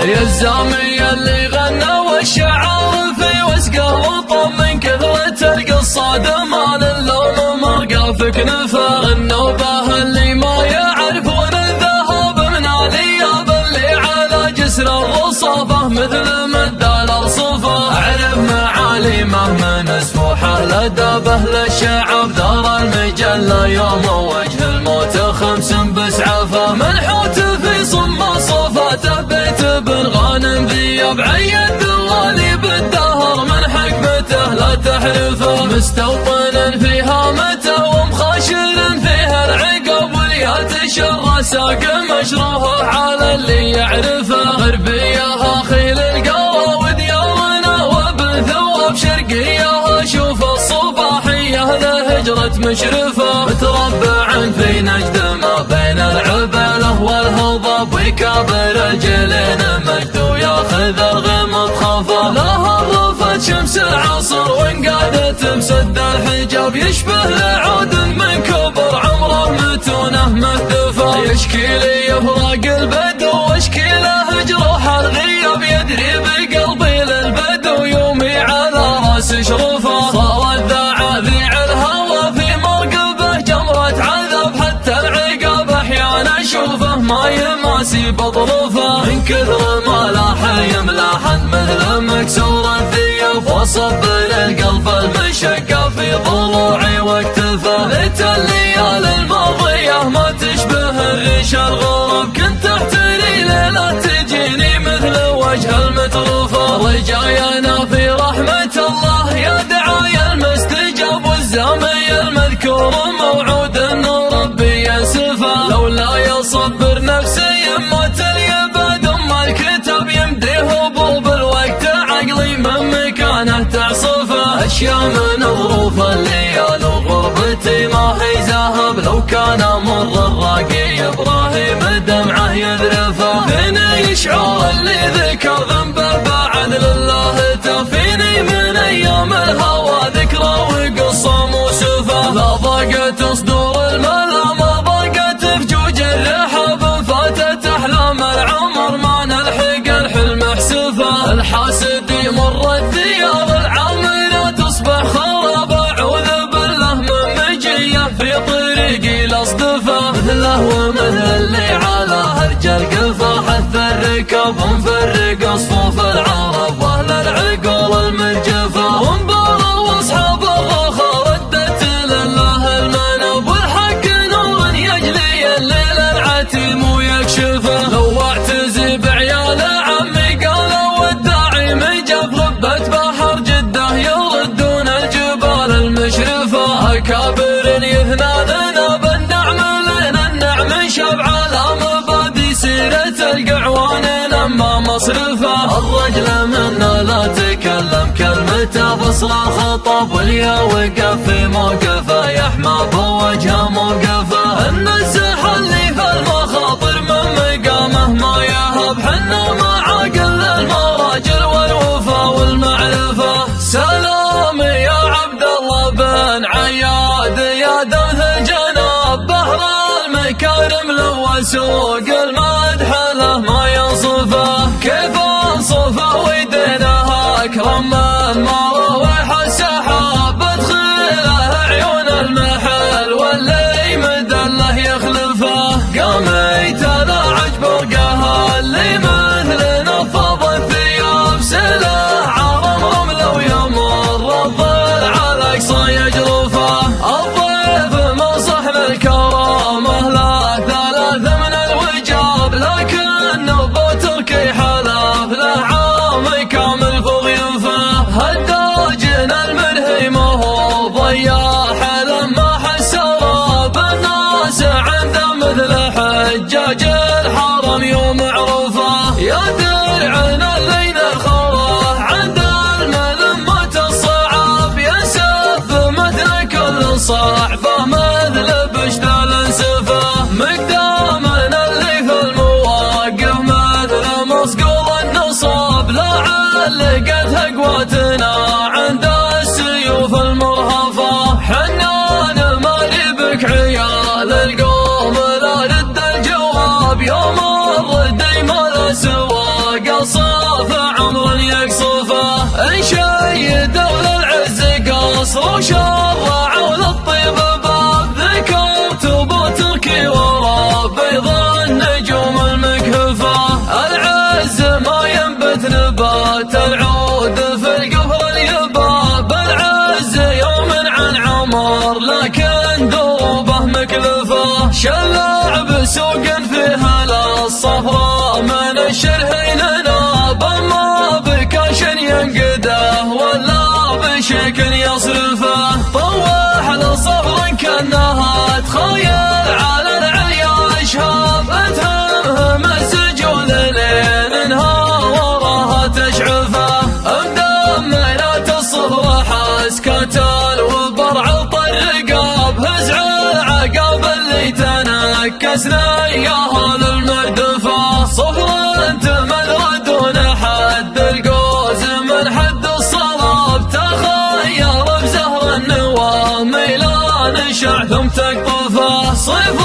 يا الزامي اللي غنى والشعار في وسقه وطن من كثرة القصاد مال اللوم مرقى في كنفه. النوبة اللي ما يعرفون الذهب من الياب اللي على جسر الرصافة مثل مد الارصفة. اعرف معاليمه من سفوحه لدبه للشعب دار المجلة يوم وجه الموت خمس بسعفه. منحوت في صم صفاته بيت بن غانم ذياب عيد الغالي بالدهر من حكمته لا تحرفه. مستوطن في هامته ومخاشر فيها العقب واليات شر ساق مشروه على اللي يعرفه. غربيها خيل القوى وديارنا وبالثواب شرقيها شوف الصباحيه لهجرة مشرفه. متربع في نجد ما بين العباله والهضاب ويكابر الجلين مجد وياخذ الغمض خافه. لها رفت شمس العصر وانقادت مسد الحجاب يشبه لعود من كبر عمره متونه مهدفه. يشكي لي يفرق البدو واشكي له جروح الغياب يدري بقلبي للبدو يومي على راس شرفه. صارت ذعاذيع الهوى في مرقبه جمرة عذاب حتى العقاب احيانا اشوفه ما يماسي بظروفه. من كثر ما لاح يملاحا مثل مكسور الثياب وصب للقلب المشقه في ضلوعي واكتفه. ليت الليالي الماضيه ما تشبه الريش الغراب كنت احتري ليله تجيني مثل وجه المتروفه. رجايانا في رحمه الله يا دعايا المستجاب والزامي المذكور موعود ان ربي ينسفه. لولا يصبر نفسي موت اليباد الكتاب يمدي هبوب الوقت عقلي من مكانه تعصفه. اشياء من ظروف الليال وغربتي ما هي ذهب لو كان مر الراقي ابراهيم دمعه يذرفه. فيني شعور اللي ذكر ذنبه بعد لله تفيني من ايام الهوى ذكرى وقصه موسفه. لا ضاقت صدور الملا ما ضاقت فجوج الرحاب فاتت احلام العمر ما نلحق الحلم احسفه. الحاسد يمر الثياب العامله تصبح خراب اعوذ بالله من مجيه في طريقي لاصدفه. مثله ومثل اللي على هرج القفا حث الركاب ومفرق صفوف العرب واهل العقول المنجفه. ومبارى واصحاب الرخاء ردت لله المناب والحق نور يجلي الليل العتيم ويكشفه. لو اعتزي بعيال عمي قالوا والداعي مجف ربت بحر جده يردون الجبال المشرفه. اكابر يثناننا بالنعم لنا النعم شبع على مبادي سيره القعوان لما مصرفه. الرجل منا لا تكلم كلمته فصل الخطاب واليا وقف في موقفه يحمى بوجهه موقفه. النزح اللي في المخاطر من مقامه ما يهب حنا مع عقل المراجل والوفا والمعرفه. سلام يا عبد الله بن عياد يا دوث الجناب بحر المكارم لو سوق المدح له ما ينصفه. كيف انصفه ويدينها اكرم من مراوح السحاب ادخله عيون المحل واللي مدله يخلفه. قاميت لا عجب رقها اللي مثل نفض الثياب سلاح عرمهم لو يمر الظل على اقصى يجرفه. الضيف من صحن الكرامه له ثلاث من الوجاب لا خير لكن دروبه مكلفة. شلع بسوق فيها للصفراء من الشرهين ناب، ما بكاش ينقده ولا بشيك يصرفه. طوح لصفر كانها تخيل على العليا شهاب، تهمهم السجون لين انها وراها تشعفه. مدمرات الصفر حس كتل وبرعط الرقاب، هزع العقاب اللي تنكسنا اياها للمردفه. صفر تمر دون حد القوس من حد الصلاب، تخيل بزهر النوى ميلان شعثم تقطفه. صفر